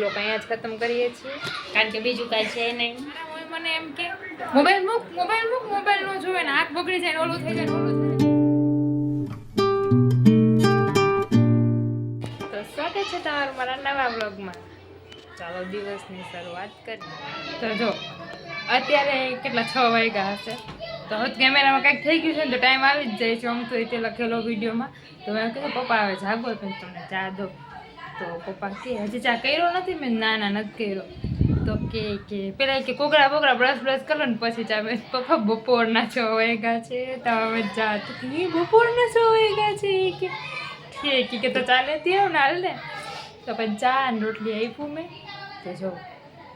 લોકો અહીંયા જ ખતમ કરીએ છીએ કારણ કે બીજું કાંઈ છે નહીં. મને એમ કે મોબાઈલ મૂક મોબાઈલ નો જોવે ને આંખ બગડી જાય ને ઓલું થઈ જાય ને ઓલું થઈ જાય. તો સ્વાગત છે તમારું મારા નવા બ્લોગમાં. ચાલો દિવસની શરૂઆત કરીએ. તો જો અત્યારે કેટલા 6 વાગ્યા હશે. તો કેમેરામાં કંઈક થઈ ગયું છે ને તો ટાઈમ આવી જ જાય છે. આમ તો તે લખેલો વિડીયોમાં તો મેં કીધું પપ્પા હવે જાગો તો તમને ચા દો. તો પપ્પા કે હજી ચા કર્યો નથી. મેં ના નથી કર્યો. તો કે પેલા કે કોગળા બોગળા બ્રશ કરો ને પછી ચા. મેં પપ્પા બપોરના 6 વાગ્યા છે તમે ચા. તો કે બપોરના 6 વાગ્યા છે કે ઠીક કે તો ચા લેતી આવ ને હાલ ને. તો પછી ચા અને રોટલી આપ્યું મેં. તો જો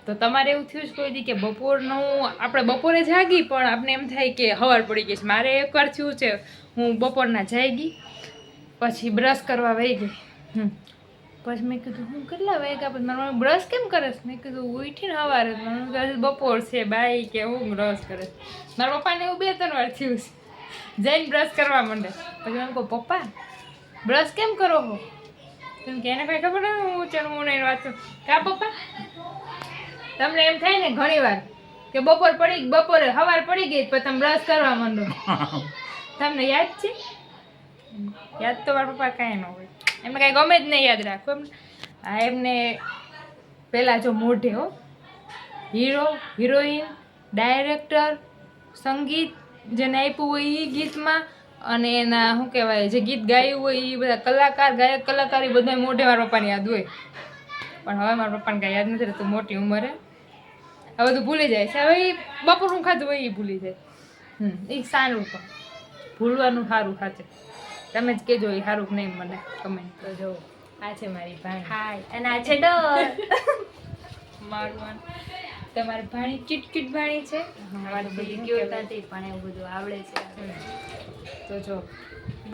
તો તમારે એવું થયું છે કોઈ દી કે બપોરનું આપણે બપોરે જાગી પણ આપણે એમ થાય કે સવાર પડી ગઈ છે. મારે એકવાર થયું છે હું બપોરના જાગી પછી બ્રશ કરવા વહી ગઈ. પછી મેં કીધું હું કેટલા વાગ્યા પછી મારા મમ્મી બ્રશ કેમ કરે છે. મેં કીધું ઉઠીને સવારે મને બપોર છે બાઈ કે હું બ્રશ કરે. મારા પપ્પાને એવું 2-3 વાર થયું છે જઈને બ્રશ કરવા માંડે. પછી એમ કહું પપ્પા બ્રશ કેમ કરો છો. કેમ કે એને કંઈ ખબર નહીં હું ચાલ હું નહીં વાંચું. કા પપ્પા તમને એમ થાય ને ઘણી વાર કે બપોરે સવાર પડી ગઈ પછી તમે બ્રશ કરવા માંડો. તમને યાદ છે? યાદ તો મારા પપ્પા કાંઈ ન હોય. એમને કાંઈ ગમે જ નહીં યાદ રાખો. હા એમને પહેલાં જો મોઢે હો હીરો હિરોઈન ડાયરેક્ટર સંગીત જેને આપ્યું હોય એ ગીતમાં અને એના શું કહેવાય જે ગીત ગાયું હોય એ બધા કલાકાર ગાયક કલાકાર એ બધા મોઢે મારા પપ્પાને યાદ હોય. પણ હવે મારા પપ્પાને કાંઈ યાદ નથી રહેતું. મોટી ઉંમરે હવે બધું ભૂલી જાય છે. હવે એ બપોર હું ખાધું હોય એ ભૂલી જાય. એ સારું પણ ભૂલવાનું સારું સાચે. તમે જ કહેજો એ સારું નહીં મને કમેન્ટ તો જો આ છે મારી ભાણી. હાય અને આ છે ડોર. મારું તમારી ભાણી ચીટ ભાણી છે. અમારી બધી ક્યુટ નથી પણ એવું બધું આવડે છે. તો જો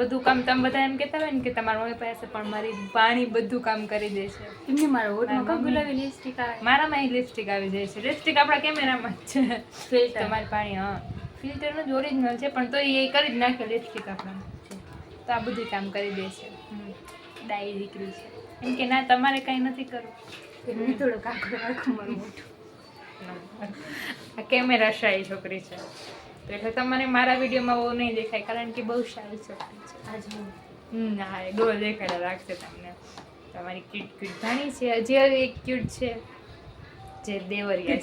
બધું કામ તમે બધા એમ કહેતા હોય ને કે તમારા મમ્મી પાસે પણ મારી ભાણી બધું કામ કરી દે છે. એમને મારો હોઠમાં કયું ગુલાબી લિપસ્ટિક આવે. મારામાં એ લિપસ્ટિક આવી જાય છે. લિપસ્ટિક આપણા કેમેરામાં જ છે. ફિલ્ટર તમારી ભાણી હા ફિલ્ટરનું જ ઓરિજિનલ છે પણ તો એ કરી જ નાખે લિપસ્ટિક આપણા. તો આ બધું કામ કરી દે છે. ડાઈ દીકરી છે એમ કે ના તમારે કાંઈ નથી કરવું. થોડું કાકડો રાખું મારું મોઢું. આ કેમેરા શાળી છોકરી છે તો એટલે તમને મારા વિડીયોમાં બહુ નહીં દેખાય કારણ કે બહુ શાળી છોકરી છે. આજ હું હા એ ડોલ દેખાડ્યા રાખશે તમને. તમારી ક્યુટ ભાણી છે. હજી એક ક્યુટ છે જે દેવરિયા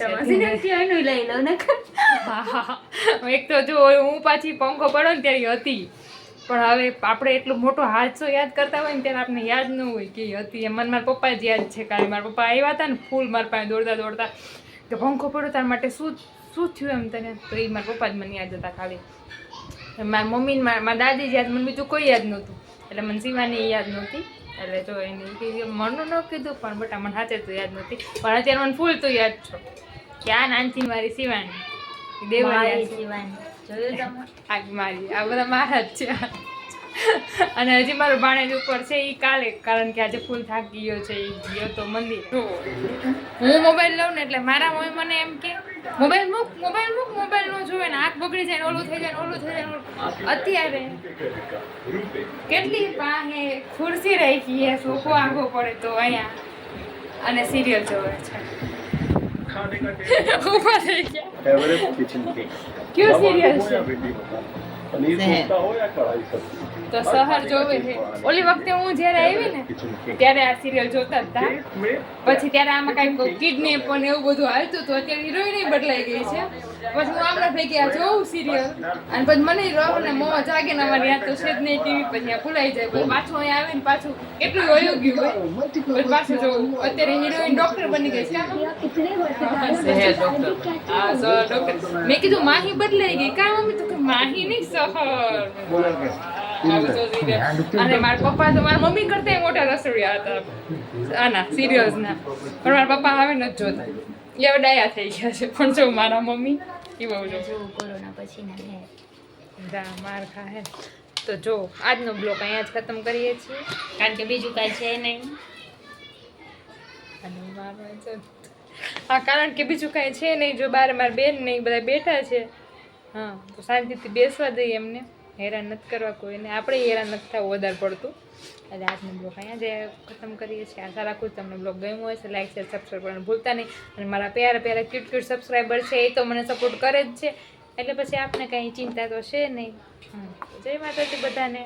છે. લઈ લો ને. હા એક તો જો હું પાછી પંખો પડો ને ત્યારે હતી પણ હવે આપણે એટલો મોટો હાદસો યાદ કરતા હોય ને ત્યારે આપણે યાદ ન હોય કે હતી. એમ મને મારા પપ્પા જ યાદ છે. કારણ મારા પપ્પા આવ્યા હતા ને ફૂલ મારા પાસે દોડતા કે પંખો પડ્યો તાર માટે શું થયું એમ તને. તો એ મારા પપ્પા જ મને યાદ હતા ખાલી. મારા મમ્મી મારા દાદી જ યાદ મને બીજું કોઈ યાદ નહોતું. એટલે મને શિવાની યાદ નહોતી. એટલે જો એને મનનું ન કીધું પણ બટા મને સાચે તો યાદ નહોતી પણ અત્યારે મને ફૂલ તો યાદ છો કે આ નાનથી મારી શિવાની દેવરિયા જોયું તમે આ મારી આ બધા મારા જ છે. અને હજી મારો ભાણેજ ઉપર છે એ કાલે કારણ કે આજે ફૂલ થાકી ગયો છે. એ ગયો તો મંદિર. હું મોબાઈલ લઉં ને એટલે મારા મમ્મી મને એમ કે મોબાઈલ મૂક મોબાઈલ નો જોવે ને આંખ બગડી જાય ને ઓલું થઈ જાય ને ઓલું થઈ જાય. અત્યારે કેટલી પાસે ખુરશી રાખી છે સોફો આંખો પડે તો અહીંયા અને સિરિયલ જોવે છે. ऊपर है क्या एवरेस्ट किचन किंग क्यों सीरियल છે पनीर कोफ्ता हो या कढ़ाई सब्जी તો સહર જોવે છે. ઓલી વખતે હું જ્યારે આવી ને ત્યારે આ સિરિયલ જોતા હતા પછી ત્યારે આમાં કઈ કિડનેપ અને એવું બધું હાલતું હતું. અત્યારે હિરોઈન બદલાઈ ગઈ છે. પછી હું આમના ભેગી આ જોઉં સિરિયલ અને પછી મને રહો ને મોં જાગે ને અમારે યાદ તો છે જ નહીં ટીવી. પછી આ ભૂલાઈ જાય પછી પાછું અહીંયા આવીને પાછું એટલું વયું ગયું હોય પછી પાછું જોવું. અત્યારે હિરોઈન ડોક્ટર બની ગઈ છે. મેં કીધું માહી બદલાઈ ગઈ. કા મમ્મી તો કે માહી નહીં સહર. અને મારા પપ્પા તો મારા મમ્મી કરતા મોટા રસોડિયા હતા આના સિરિયલ્સના પણ મારા પપ્પા હવે નથી જોતા. એ હવે ડાયા થઈ ગયા છે પણ જો મારા મમ્મી એ બહુ જો કોરોના પછી ના માર ખા હે. તો જો આજનો બ્લોગ અહીંયા જ ખતમ કરીએ છીએ કારણ કે બીજું કાંઈ છે નહીં. હા કારણ કે બીજું કાંઈ છે નહીં. જો બાર મારા બેન ને બધા બેઠા છે હા તો શાંતિથી બેસવા દઈએ એમને. હેરાન નથી કરવા કોઈને. આપણે હેરાન નથી થવું વધારે પડતું એટલે આજનો બ્લોગ અહીંયા જ ખતમ કરીએ છીએ. આશા રાખું તમને બ્લોગ ગમ્યો હોય છે. લાઈક શેર સબસ્ક્રાઈબ કરવાનું ભૂલતા નહીં. અને મારા પ્યારા ક્યુટ સબસ્ક્રાઈબર છે એ તો મને સપોર્ટ કરે જ છે, એટલે પછી આપણે કંઈ ચિંતા તો છે નહીં. જય માતાજી બધાને.